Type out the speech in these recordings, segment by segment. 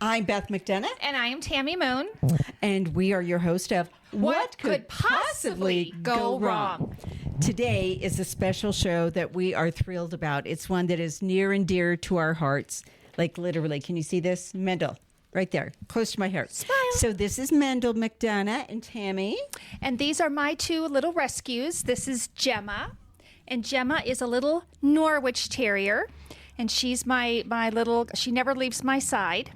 I'm Beth McDonough. And I am Tammy Moon. And we are your host of What Could Possibly Go Wrong? Today is a special show that we are thrilled about. It's one that is near and dear to our hearts. Like literally, can you see this? Mendel, right there, close to my heart. Smile. So this is Mendel McDonough and Tammy. And these are my two little rescues. This is Gemma. And Gemma is a little Norwich Terrier. And she's my little, she never leaves my side.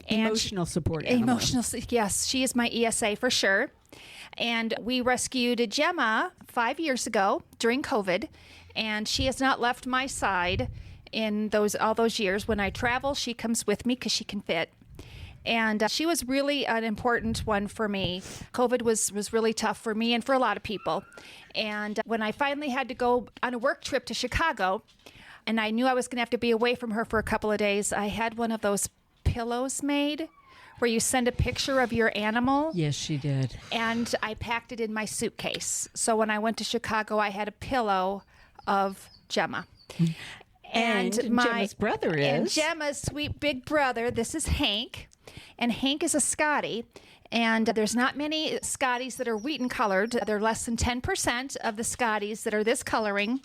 Emotional support animal. Yes, she is my ESA for sure. And we rescued Gemma 5 years ago during COVID, and she has not left my side in all those years. When I travel, she comes with me because she can fit. And she was really an important one for me. COVID was really tough for me and for a lot of people. And when I finally had to go on a work trip to Chicago, and I knew I was going to have to be away from her for a couple of days, I had one of those pillows made where you send a picture of your animal. Yes, she did. And I packed it in my suitcase. So when I went to Chicago, I had a pillow of Gemma. And Gemma's brother is? And Gemma's sweet big brother, this is Hank. And Hank is a Scottie. And there's not many Scotties that are Wheaton colored. They're less than 10% of the Scotties that are this coloring.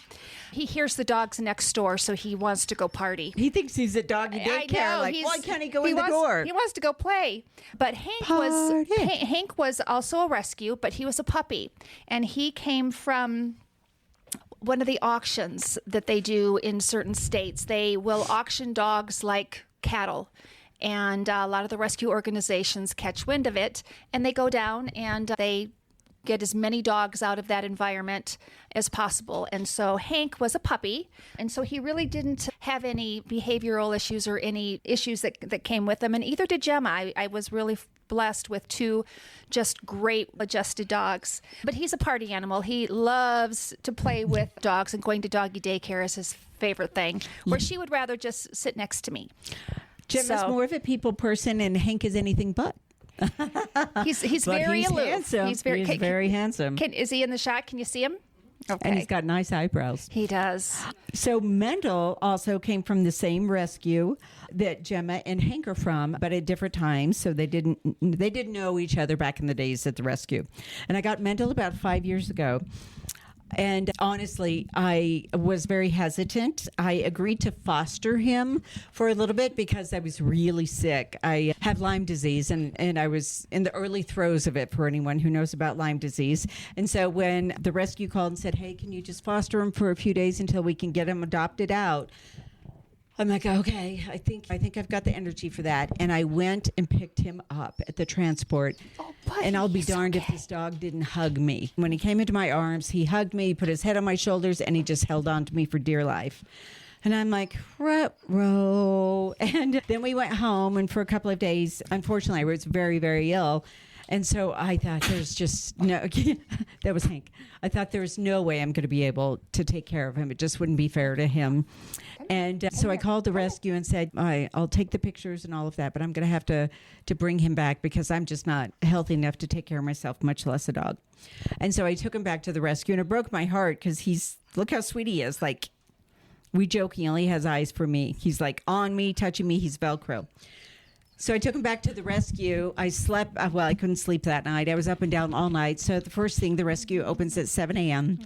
He hears the dogs next door, so he wants to go party. He thinks he's a doggy daycare. Like, why can't he go in the door? He wants to go play. But Hank was also a rescue, but he was a puppy. And he came from one of the auctions that they do in certain states. They will auction dogs like cattle. And a lot of the rescue organizations catch wind of it, and they go down and they get as many dogs out of that environment as possible. And so Hank was a puppy, and so he really didn't have any behavioral issues or any issues that came with him, and either did Gemma. I was really blessed with two just great adjusted dogs. But he's a party animal. He loves to play with dogs, and going to doggy daycare is his favorite thing, where she would rather just sit next to me. Gemma's more of a people person, and Hank is anything but. He's very aloof. Handsome. He's very handsome. Is he in the shot? Can you see him? Okay. And he's got nice eyebrows. He does. So Mendel also came from the same rescue that Gemma and Hank are from, but at different times. So they didn't know each other back in the days at the rescue. And I got Mendel about 5 years ago. And honestly, I was very hesitant. I agreed to foster him for a little bit because I was really sick. I have Lyme disease, and I was in the early throes of it, for anyone who knows about Lyme disease. And so when the rescue called and said, hey, can you just foster him for a few days until we can get him adopted out? I'm like, okay, I think I've got the energy for that. And I went and picked him up at the transport. Oh, buddy, and I'll be darned if this dog didn't hug me. When he came into my arms, he hugged me, he put his head on my shoulders, and he just held on to me for dear life. And I'm like, ruh-roh. And then we went home, and for a couple of days, unfortunately, I was very, very ill. And so I thought there's just no, that was Hank. I thought there was no way I'm going to be able to take care of him. It just wouldn't be fair to him. And so I called the rescue and said, all right, I'll take the pictures and all of that, but I'm going to have to bring him back because I'm just not healthy enough to take care of myself, much less a dog. And so I took him back to the rescue, and it broke my heart because look how sweet he is. Like, we joke, he only has eyes for me. He's like on me, touching me. He's Velcro. So I took him back to the rescue. I slept, I couldn't sleep that night. I was up and down all night. So the first thing, the rescue opens at 7 a.m.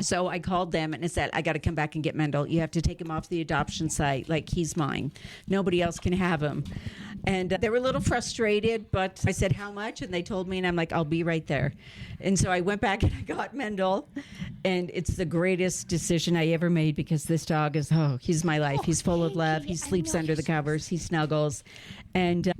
So I called them and I said, I got to come back and get Mendel. You have to take him off the adoption site. Like, he's mine. Nobody else can have him. And they were a little frustrated, but I said, how much? And they told me, and I'm like, I'll be right there. And so I went back and I got Mendel. And it's the greatest decision I ever made because this dog is, he's my life. He's full of love. He sleeps under the covers. He snuggles. And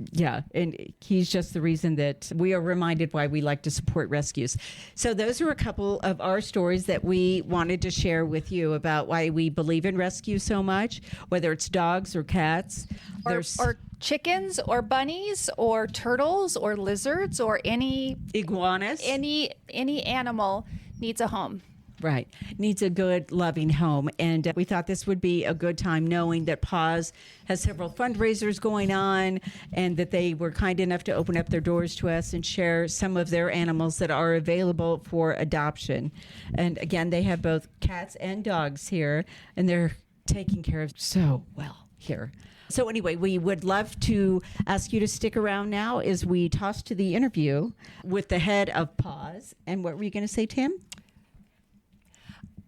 and he's just the reason that we are reminded why we like to support rescues. So those are a couple of our stories that we wanted to share with you about why we believe in rescue so much, whether it's dogs or cats. Or chickens or bunnies or turtles or lizards or any iguanas. Any animal needs a home. Right. Needs a good, loving home. And we thought this would be a good time knowing that PAWS has several fundraisers going on and that they were kind enough to open up their doors to us and share some of their animals that are available for adoption. And again, they have both cats and dogs here, and they're taken care of so well here. So anyway, we would love to ask you to stick around now as we toss to the interview with the head of PAWS. And what were you going to say, Tim?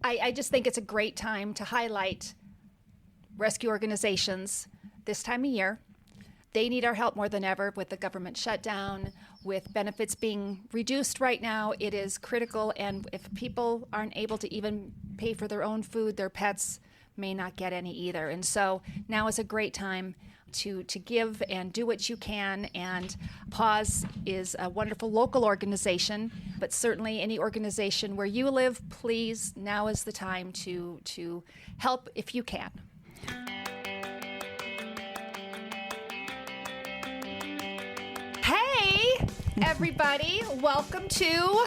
I just think it's a great time to highlight rescue organizations this time of year. They need our help more than ever with the government shutdown, with benefits being reduced right now. It is critical, and if people aren't able to even pay for their own food, their pets may not get any either. And so now is a great time to give and do what you can. And PAWS is a wonderful local organization, but certainly any organization where you live, please, now is the time to help if you can. Hey, everybody, welcome to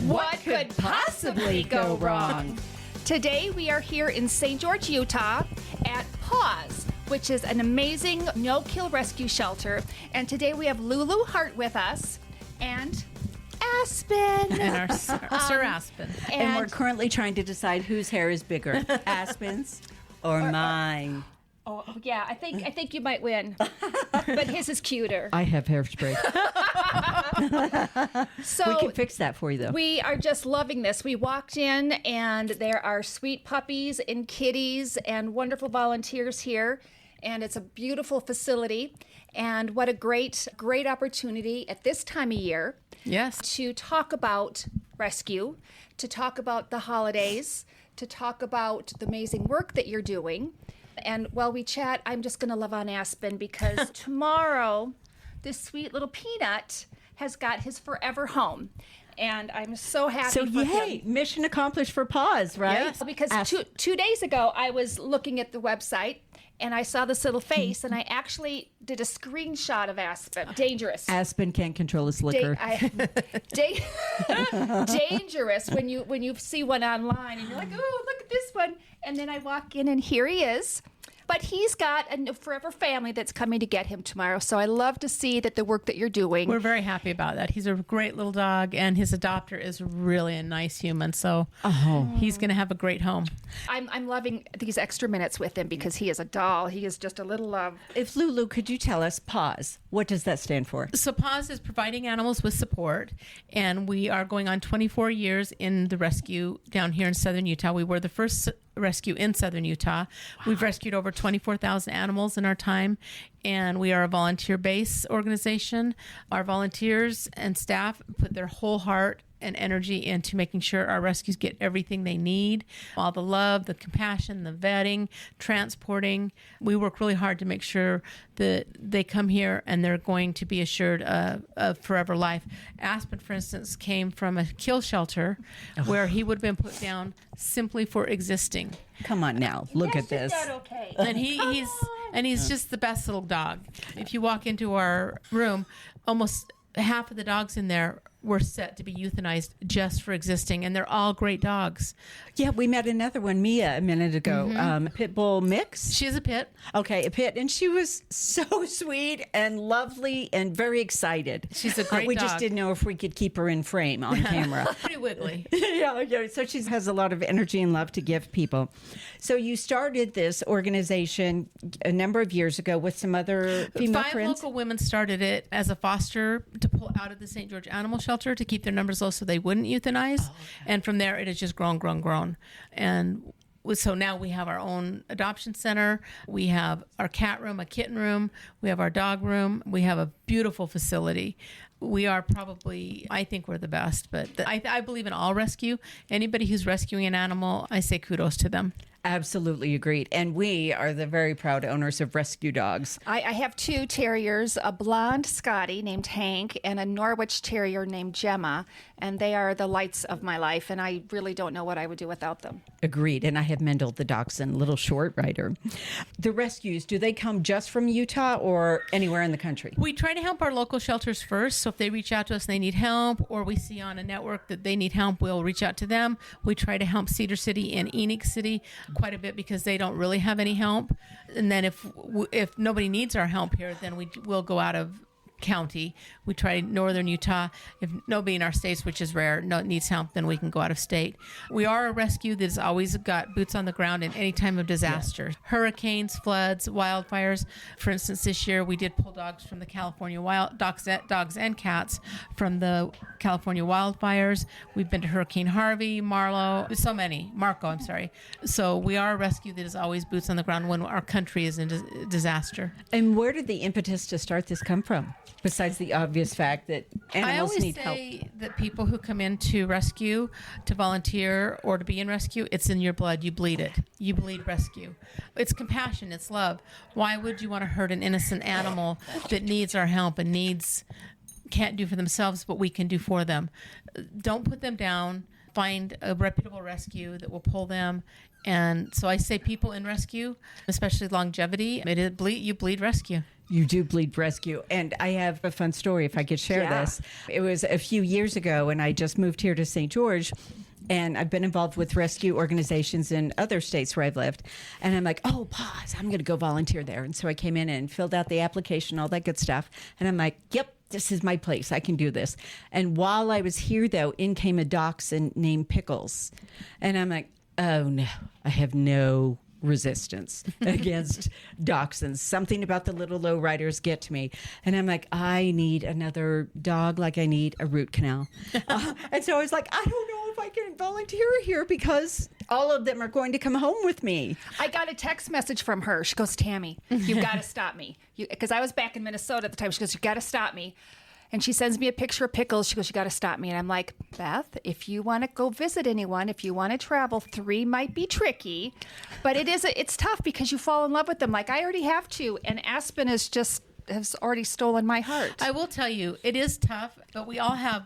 What Could Possibly Go Wrong? Today we are here in St. George, Utah at PAWS, which is an amazing no-kill rescue shelter. And today we have Lulu Hart with us and Aspen. And our Sir Aspen. And we're currently trying to decide whose hair is bigger, Aspen's or mine. Oh yeah, I think you might win, but his is cuter. I have hairspray. So we can fix that for you, though. We are just loving this. We walked in, and there are sweet puppies and kitties and wonderful volunteers here, and it's a beautiful facility. And what a great opportunity at this time of year. Yes. To talk about rescue, to talk about the holidays, to talk about the amazing work that you're doing. And while we chat, I'm just going to love on Aspen because tomorrow, this sweet little peanut has got his forever home. And I'm so happy So, for yay, him. mission accomplished for PAWS, right? Yes. Because two days ago, I was looking at the website and I saw this little face, and I actually did a screenshot of Aspen. Dangerous. Aspen can't control his liquor. Dangerous when you see one online and you're like, oh, look at this one. And then I walk in and here he is. But he's got a forever family that's coming to get him tomorrow. So I love to see that the work that you're doing. We're very happy about that. He's a great little dog, and his adopter is really a nice human. So he's going to have a great home. I'm loving these extra minutes with him because he is a doll. He is just a little love. If Lulu, could you tell us PAWS? What does that stand for? So PAWS is providing animals with support, and we are going on 24 years in the rescue down here in southern Utah. We were the first rescue in southern Utah. We've rescued over 24,000 animals in our time, and we are a volunteer-based organization. Our volunteers and staff put their whole heart and energy into making sure our rescues get everything they need, all the love, the compassion, the vetting, transporting. We work really hard to make sure that they come here and they're going to be assured of forever life. Aspen, for instance, came from a kill shelter where he would have been put down simply for existing. Come on now, look at this. Okay. And he's just the best little dog. If you walk into our room, almost half of the dogs in there were set to be euthanized just for existing, and they're all great dogs. Yeah, we met another one, Mia, a minute ago. Pit bull mix. She is a pit. Okay, a pit, and she was so sweet and lovely and very excited. She's a great We dog. just didn't know if we could keep her in frame on camera. Pretty wiggly. Yeah, so she has a lot of energy and love to give people. So you started this organization a number of years ago with some other female 5 friends. local women started it as a foster to pull out of the St. George Animal Shelter to keep their numbers low so they wouldn't euthanize. And from there, it has just grown. And so now we have our own adoption center. We have our cat room, a kitten room. We have our dog room. We have a beautiful facility. We are probably, I think we're the best, but I believe in all rescue. Anybody who's rescuing an animal, I say kudos to them. Absolutely agreed. And we are the very proud owners of rescue dogs. I have 2 terriers, a blonde Scotty named Hank and a Norwich Terrier named Gemma, and they are the lights of my life, and I really don't know what I would do without them. Agreed. And I have Mendel the dachshund, little short rider. The rescues, do they come just from Utah or anywhere in the country? We try to help our local shelters first. So if they reach out to us and they need help, or we see on a network that they need help, we'll reach out to them. We try to help Cedar City and Enix City quite a bit because they don't really have any help. And then if nobody needs our help here, then we'll go out of county. We try northern Utah. If nobody in our states, which is rare, needs help, then we can go out of state. We are a rescue that's always got boots on the ground in any time of disaster. Hurricanes, floods, wildfires. For instance, this year we did pull dogs from the California dogs and cats from the California wildfires. We've been to Hurricane Harvey, Marco, I'm sorry. So we are a rescue that is always boots on the ground when our country is in disaster. And where did the impetus to start this come from? Besides the obvious fact that animals need help. I always say that people who come into rescue to volunteer or to be in rescue, it's in your blood. You bleed it. You bleed rescue. It's compassion. It's love. Why would you want to hurt an innocent animal that needs our help and can't do for themselves, but we can do for them? Don't put them down. Find a reputable rescue that will pull them. And so I say people in rescue, especially longevity, you bleed rescue. You do bleed rescue. And I have a fun story if I could share this. It was a few years ago, and I just moved here to St. George. And I've been involved with rescue organizations in other states where I've lived. And I'm like, oh, PAWS, I'm going to go volunteer there. And so I came in and filled out the application, all that good stuff. And I'm like, yep, this is my place. I can do this. And while I was here, though, in came a dachshund named Pickles. And I'm like, oh, no, I have no resistance against dachshunds. Something about the little low riders get to me. And I'm like, I need another dog like I need a root canal. And so I was like, I don't know if I can volunteer here because all of them are going to come home with me. I got a text message from her. She goes, Tammy, you've got to stop me. Because I was back in Minnesota at the time. She goes, you got to stop me. And she sends me a picture of Pickles. She goes, you got to stop me. And I'm like, Beth, if you want to go visit anyone, if you want to travel, 3 might be tricky. But it's tough because you fall in love with them. Like I already have to. And Aspen has already stolen my heart. I will tell you, it is tough, but we all have,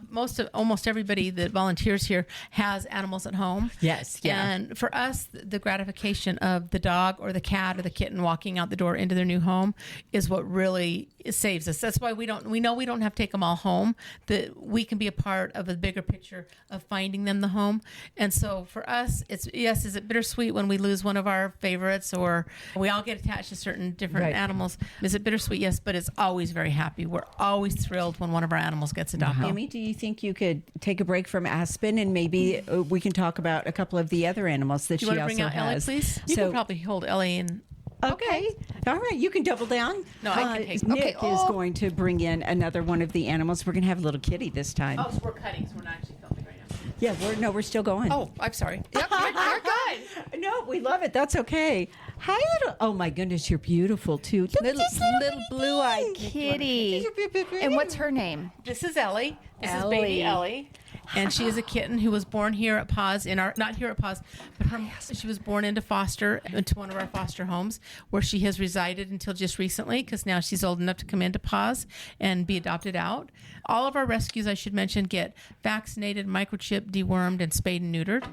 almost everybody that volunteers here has animals at home. Yes. Yeah. And for us, the gratification of the dog or the cat or the kitten walking out the door into their new home is what really saves us. That's why we know we don't have to take them all home, that we can be a part of a bigger picture of finding them the home. And so for us, is it bittersweet when we lose one of our favorites, or we all get attached to certain different animals? Is it bittersweet? Yes, but it's always very happy. We're always thrilled when one of our animals gets adopted. Tammy, do you think you could take a break from Aspen and maybe we can talk about a couple of the other animals that she also has? Do you want to bring out Ellie, please? You can probably hold Ellie in. Okay. All right. You can double down. No, I can take Nick is going to bring in another one of the animals. We're going to have a little kitty this time. Oh, so we're cutting, so we're not actually filming right now. Yeah, we're still going. Oh, I'm sorry. Yep, you're good. No, we love it. That's okay. Hi, little. Oh my goodness, you're beautiful too. Look at this Little blue-eyed kitty. And what's her name? This is Ellie. This is Ellie. baby Ellie. And she is a kitten who was born here at PAWS, not here at PAWS, but she was born into one of our foster homes where she has resided until just recently, because now she's old enough to come into PAWS and be adopted out. All of our rescues, I should mention, get vaccinated, microchipped, dewormed, and spayed and neutered.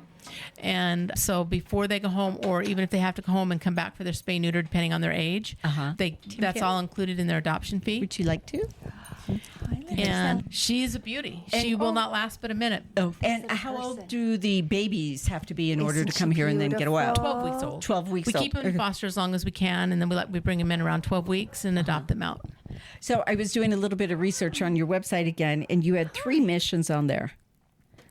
And so before they go home, or even if they have to go home and come back for their spay neuter, depending on their age, that's all included in their adoption fee. Would you like to? And she's a beauty. She will not last but a minute. Oh, and how old do the babies have to be in order to come here and then get away? 12 weeks old. 12 weeks we old. We keep them in foster as long as we can, and then we bring them in around 12 weeks and adopt them out. So I was doing a little bit of research on your website again, and you had 3 missions on there.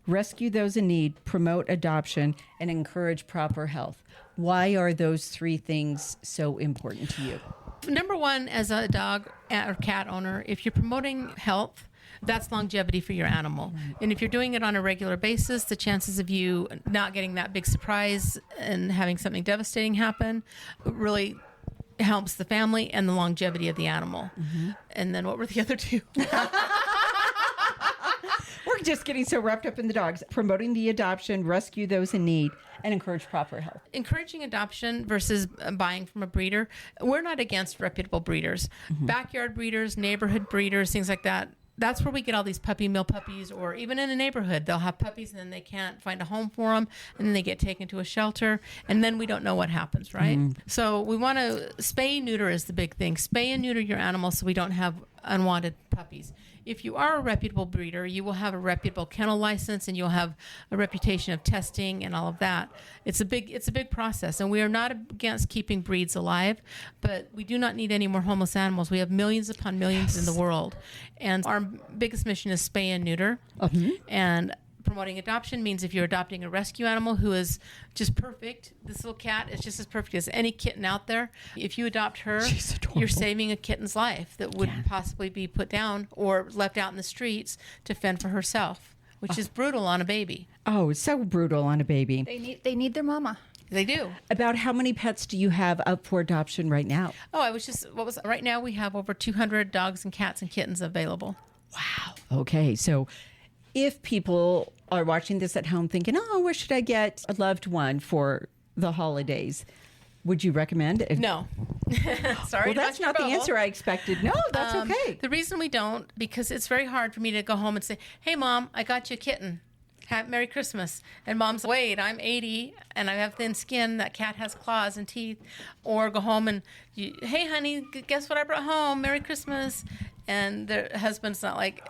Rescue those in need, promote adoption, and encourage proper health. Why are those 3 things so important to you? Number one, as a dog or cat owner, if you're promoting health, that's longevity for your animal. And if you're doing it on a regular basis, the chances of you not getting that big surprise and having something devastating happen really helps the family and the longevity of the animal. Mm-hmm. And then what were the other 2? We're just getting so wrapped up in the dogs. Promoting the adoption, rescue those in need, and encourage proper health. Encouraging adoption versus buying from a breeder. We're not against reputable breeders. Mm-hmm. Backyard breeders, neighborhood breeders, things like that. That's where we get all these puppy mill puppies, or even in a neighborhood, they'll have puppies and then they can't find a home for them, and then they get taken to a shelter, and then we don't know what happens, right? So we want to spay and neuter is the big thing. Spay and neuter your animals so we don't have unwanted puppies. If you are a reputable breeder, you will have a reputable kennel license, and you'll have a reputation of testing and all of that. It's a big process, and we are not against keeping breeds alive, but we do not need any more homeless animals. We have millions upon millions in the world, and our biggest mission is spay and neuter. And promoting adoption means if you're adopting a rescue animal who is just perfect, this little cat is just as perfect as any kitten out there. If you adopt her, you're saving a kitten's life that would possibly be put down or left out in the streets to fend for herself, which is brutal on a baby. Oh, it's so brutal on a baby. They need their mama. They do. About how many pets do you have up for adoption right now? Oh, right now we have over 200 dogs and cats and kittens available. Wow. Okay, so if people are watching this at home thinking, oh, where should I get a loved one for the holidays? Would you recommend it? No. Sorry. Well, that's not the answer I expected. No, that's okay. The reason we don't, because it's very hard for me to go home and say, hey, Mom, I got you a kitten. Merry Christmas. And Mom's, wait, I'm 80 and I have thin skin. That cat has claws and teeth. Or go home and, hey, honey, guess what I brought home? Merry Christmas. And their husband's not like,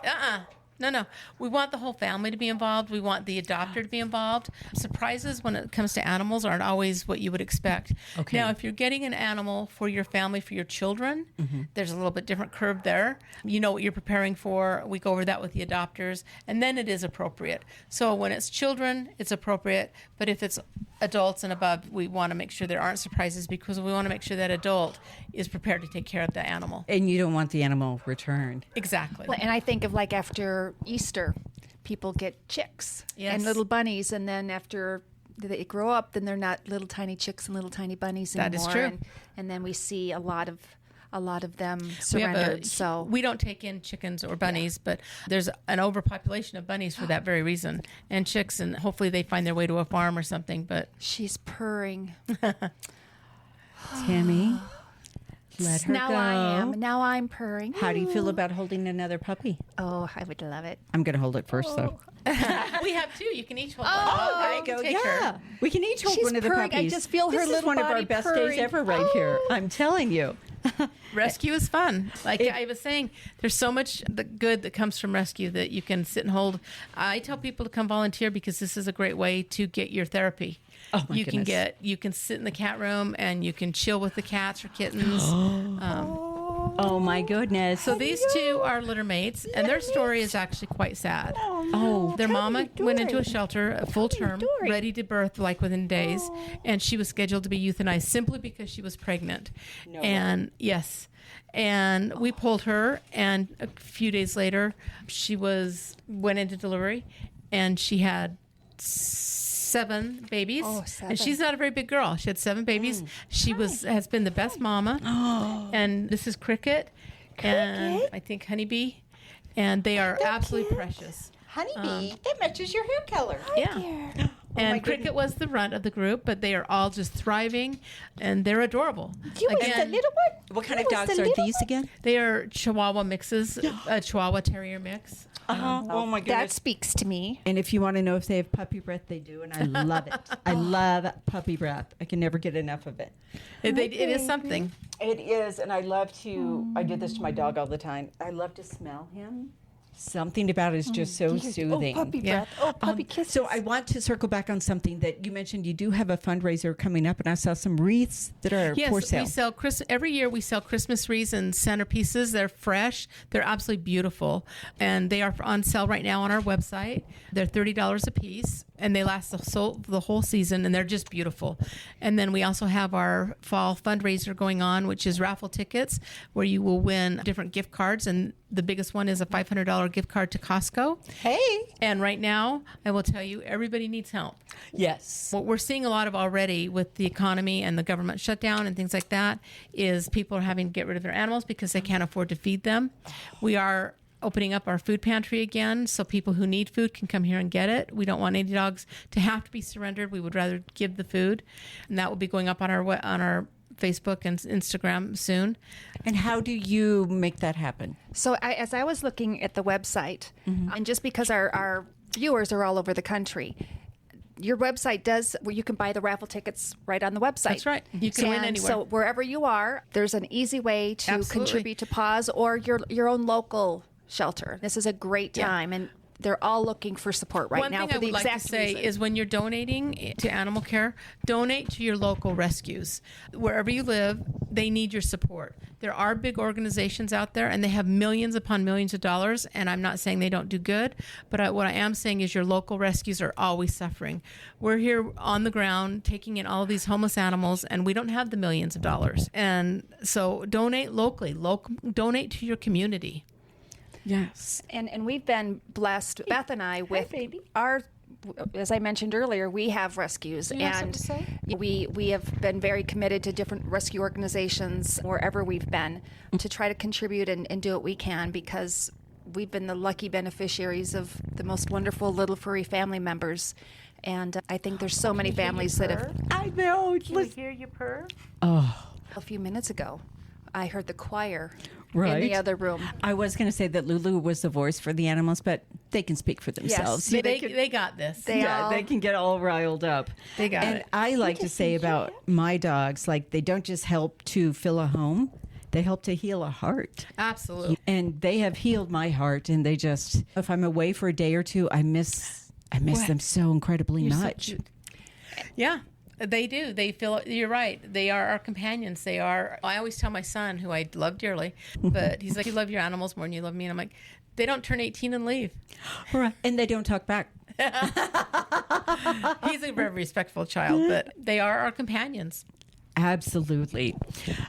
No. We want the whole family to be involved. We want the adopter to be involved. Surprises when it comes to animals aren't always what you would expect. Okay. Now, if you're getting an animal for your family, for your children, there's a little bit different curve there. You know what you're preparing for. We go over that with the adopters, and then it is appropriate. So when it's children, it's appropriate. But if it's adults and above, we want to make sure there aren't surprises because we want to make sure that adult is prepared to take care of the animal. And you don't want the animal returned. Exactly. And I think of like after Easter, people get chicks and little bunnies, and then after they grow up, then they're not little tiny chicks and little tiny bunnies anymore. That is true. And then we see a lot of them surrendered. So we don't take in chickens or bunnies, but there's an overpopulation of bunnies for that very reason, and chicks, and hopefully they find their way to a farm or something. But she's purring. Tammy, let her go. Now I'm purring. How do you feel about holding another puppy? Oh, I would love it. I'm going to hold it first, though. we have two. You can each hold one. Oh, there you go. Take Yeah. her. We can each hold She's one of the purring. puppies. I just feel her this little is one of our body best purring. days ever right here. I'm telling you. Rescue is fun. Like I was saying, there's so much good that comes from rescue that you can sit and hold. I tell people to come volunteer because this is a great way to get your therapy. Oh my goodness. You can sit in the cat room and you can chill with the cats or kittens. Oh my goodness. So these two are litter mates, and their story is actually quite sad. Oh, Their mama went into a shelter, full term, Dory. ready to birth like within days, and she was scheduled to be euthanized simply because she was pregnant. And yes, and we pulled her, and a few days later, she went into delivery, and she had 7 babies. Oh, 7. And she's not a very big girl. She had 7 babies. She has been the best mama. And this is Cricket. And I think Honeybee. And they are absolutely precious. Honeybee, that matches your hair color. Yeah. And Cricket was the runt of the group, but they are all just thriving, and they're adorable. You was the little one? What kind of dogs are these again? They are Chihuahua mixes, a Chihuahua Terrier mix. Oh my That goodness. speaks to me. And if you want to know if they have puppy breath, they do, and I love it. I love puppy breath. I can never get enough of it. It is something. It is, and I love to, I do this to my dog all the time. I love to smell him. Something about it is just so soothing. Oh, puppy Yeah. breath. Oh, puppy kisses. So I want to circle back on something that you mentioned. You do have a fundraiser coming up, and I saw some wreaths that are Yes, for sale. we sell every year. We sell Christmas wreaths and centerpieces. They're fresh. They're absolutely beautiful, and they are on sale right now on our website. They're $30 a piece, and they last the whole season, and they're just beautiful. And then we also have our fall fundraiser going on, which is raffle tickets, where you will win different gift cards, and the biggest one is a $500 gift card to Costco. Hey. And right now, I will tell you, everybody needs help. Yes. What we're seeing a lot of already with the economy and the government shutdown and things like that is people are having to get rid of their animals because they can't afford to feed them. We are opening up our food pantry again so people who need food can come here and get it. We don't want any dogs to have to be surrendered. We would rather give the food. And that will be going up on our Facebook and Instagram soon. And how do you make that happen? So as I was looking at the website, and just because our viewers are all over the country, your website does where you can buy the raffle tickets right on the website. That's right. You can win anywhere. So wherever you are, there's an easy way to Absolutely. contribute to PAWS or your own local shelter. This is a great time, and they're all looking for support right now for the exact One thing I would like to say reason. is when you're donating to animal care, donate to your local rescues. Wherever you live, they need your support. There are big organizations out there, and they have millions upon millions of dollars, and I'm not saying they don't do good, but what I am saying is your local rescues are always suffering. We're here on the ground taking in all of these homeless animals, and we don't have the millions of dollars. And so donate locally. Donate to your community. Yes. And we've been blessed, Beth and I, with our, as I mentioned earlier, we have rescues, you have and something to say? we have been very committed to different rescue organizations wherever we've been to try to contribute and do what we can, because we've been the lucky beneficiaries of the most wonderful little furry family members. And I think there's so many families that have. I know. Can we hear you purr? Oh. A few minutes ago, I heard the choir in Right. the other room. I was going to say that Lulu was the voice for the animals, but they can speak for themselves. Yes. They got this. They all- They can get all riled up. They got and it. I like to say about my dogs, like they don't just help to fill a home, they help to heal a heart. Absolutely. And they have healed my heart, and they just, if I'm away for a day or two, I miss them so incredibly You're so much. cute. Yeah, they do. They feel, you're right. They are our companions. They are, I always tell my son, who I love dearly, but he's like, you love your animals more than you love me. And I'm like, they don't turn 18 and leave. Right. And they don't talk back. He's a very respectful child, but they are our companions. Absolutely.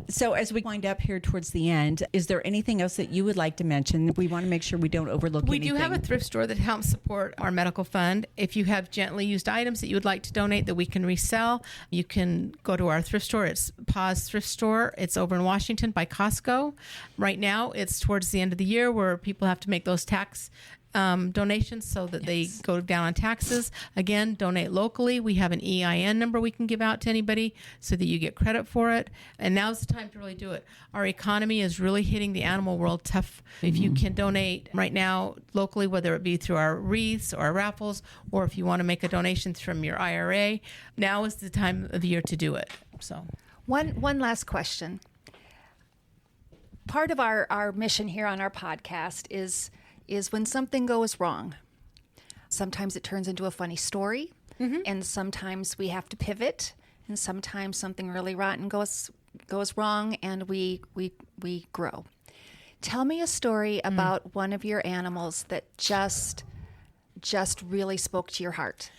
So as we wind up here towards the end, is there anything else that you would like to mention? We want to make sure we don't overlook We anything. do have a thrift store that helps support our medical fund. If you have gently used items that you would like to donate that we can resell, you can go to our thrift store. It's PAWS Thrift Store. It's over in Washington by Costco. Right now, it's towards the end of the year where people have to make those tax donations so that they go down on taxes. Again, donate locally. We have an EIN number we can give out to anybody so that you get credit for it. And now's the time to really do it. Our economy is really hitting the animal world tough. If you can donate right now locally, whether it be through our wreaths or our raffles, or if you want to make a donation from your IRA, now is the time of the year to do it. So, One last question. Part of our mission here on our podcast is when something goes wrong. Sometimes it turns into a funny story, and sometimes we have to pivot, and sometimes something really rotten goes wrong, and we grow. Tell me a story about one of your animals that just really spoke to your heart.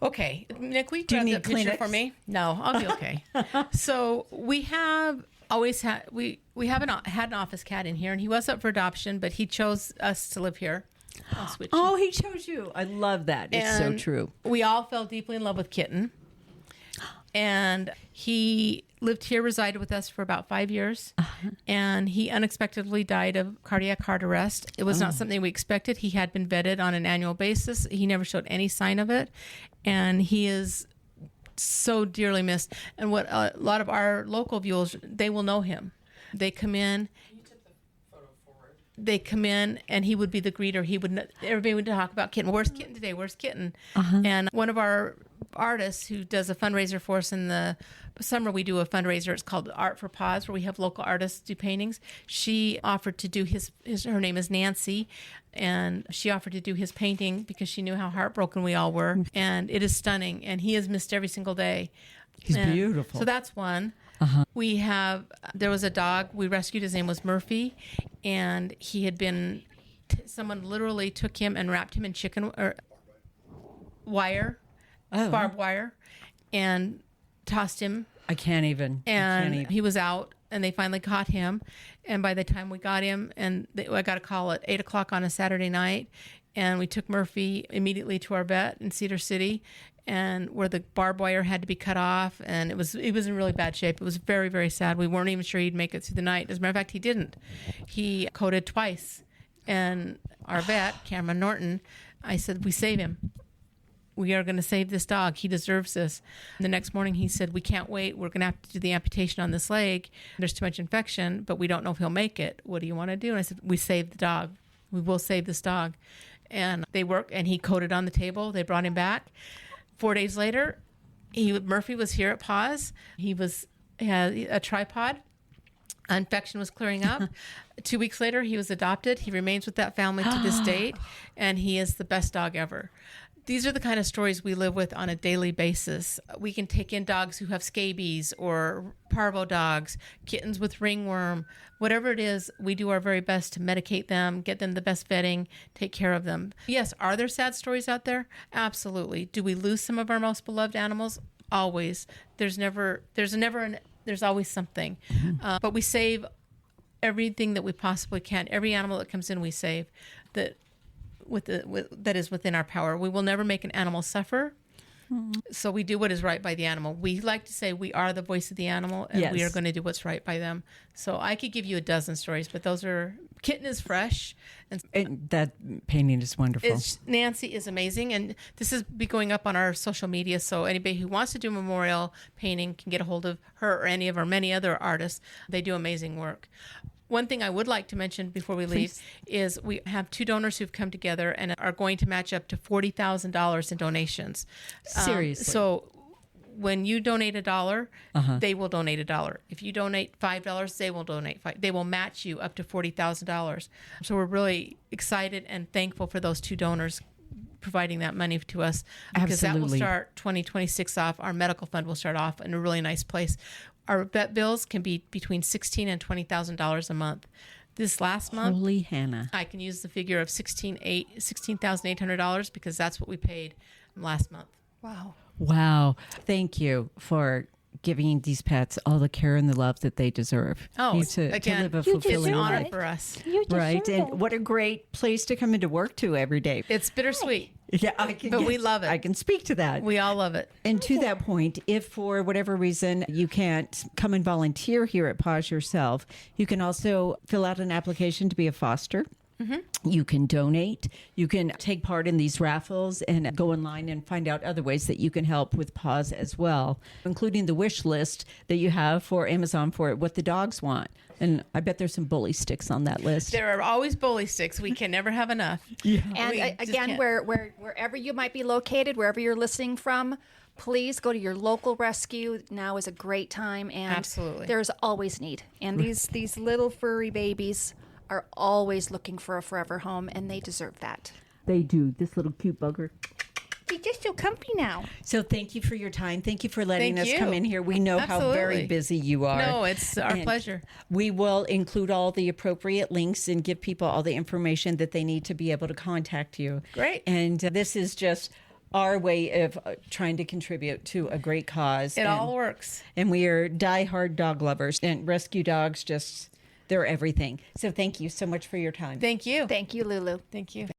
okay, Nick, will you Do you grab need that picture Kleenex? for me? No, I'll be okay. So we have always had we had an office cat in here, and he was up for adoption, but he chose us to live here. I'll switch. Oh, he chose you. I love that. It's so And true. We all fell deeply in love with Kitten, and he lived here, resided with us for about 5 years, and he unexpectedly died of cardiac heart arrest. It was not something we expected. He had been vetted on an annual basis. He never showed any sign of it, and he is so dearly missed. And what a lot of our local viewers, they will know him. They come in. They come in, and he would be the greeter. Everybody would talk about Kitten. Where's Kitten today? Where's Kitten? And one of our artists who does a fundraiser for us in the summer, we do a fundraiser. It's called Art for Paws, where we have local artists do paintings. She offered to do her name is Nancy, and she offered to do his painting because she knew how heartbroken we all were. And it is stunning, and he is missed every single day. He's And beautiful. So that's one. There was a dog we rescued. His name was Murphy, and he had been, someone literally took him and wrapped him in barbed wire, and tossed him. I can't even. And he was out, and they finally caught him. And by the time we got him, I got a call at 8:00 on a Saturday night, and we took Murphy immediately to our vet in Cedar City, and where the barbed wire had to be cut off, and it was in really bad shape. It was very, very sad. We weren't even sure he'd make it through the night. As a matter of fact, he didn't. He coded twice, and our vet, Cameron Norton, I said, we save him. We are going to save this dog. He deserves this. And the next morning he said, we can't wait. We're going to have to do the amputation on this leg. There's too much infection, but we don't know if he'll make it. What do you want to do? And I said, we save the dog. We will save this dog. And they worked, and he coded on the table. They brought him back. 4 days later, Murphy was here at PAWS. He had a tripod. Infection was clearing up. 2 weeks later, he was adopted. He remains with that family to this date, and he is the best dog ever. These are the kind of stories we live with on a daily basis. We can take in dogs who have scabies or parvo dogs, kittens with ringworm, whatever it is, we do our very best to medicate them, get them the best vetting, take care of them. Yes, are there sad stories out there? Absolutely. Do we lose some of our most beloved animals? Always. There's always something. But we save everything that we possibly can. Every animal that comes in, we save that is within our power. We will never make an animal suffer. So we do what is right by the animal. We like to say we are the voice of the animal, and we are going to do what's right by them. So I could give you a dozen stories, but Kitten is fresh. And that painting is wonderful. Nancy is amazing, and this is be going up on our social media, so anybody who wants to do memorial painting can get a hold of her or any of our many other artists. They do amazing work. One thing I would like to mention before we leave is we have 2 donors who've come together and are going to match up to $40,000 in donations. Seriously. So when you donate $1, they will donate $1. If you donate $5, they will donate $5. They will match you up to $40,000. So we're really excited and thankful for those 2 donors providing that money to us, because that will start 2026 off. Our medical fund will start off in a really nice place. Our vet bills can be between $16,000 and $20,000 a month. This last month, Holy Hannah, I can use the figure of $16,800 because that's what we paid last month. Wow. Thank you for giving these pets all the care and the love that they deserve. To live a fulfilling honor life for us. Right. And what a great place to come into work to every day. It's bittersweet. Yeah, we love it. I can speak to that. We all love it. And to that point, if for whatever reason you can't come and volunteer here at PAWS yourself, you can also fill out an application to be a foster. You can donate. You can take part in these raffles and go online and find out other ways that you can help with PAWS as well, including the wish list that you have for Amazon for what the dogs want. And I bet there's some bully sticks on that list. There are always bully sticks. We can never have enough. Yeah. And again, wherever you might be located, wherever you're listening from, please go to your local rescue. Now is a great time, and absolutely, there's always need. And these little furry babies are always looking for a forever home, and they deserve that. They do. This little cute bugger. They're just so comfy now. So thank you for your time. Thank you for letting us come in here. We know how very busy you are. No, it's our pleasure. We will include all the appropriate links and give people all the information that they need to be able to contact you. Great. And this is just our way of trying to contribute to a great cause. It all works. And we are diehard dog lovers, and rescue dogs they're everything. So thank you so much for your time. Thank you. Thank you, Lulu. Thank you.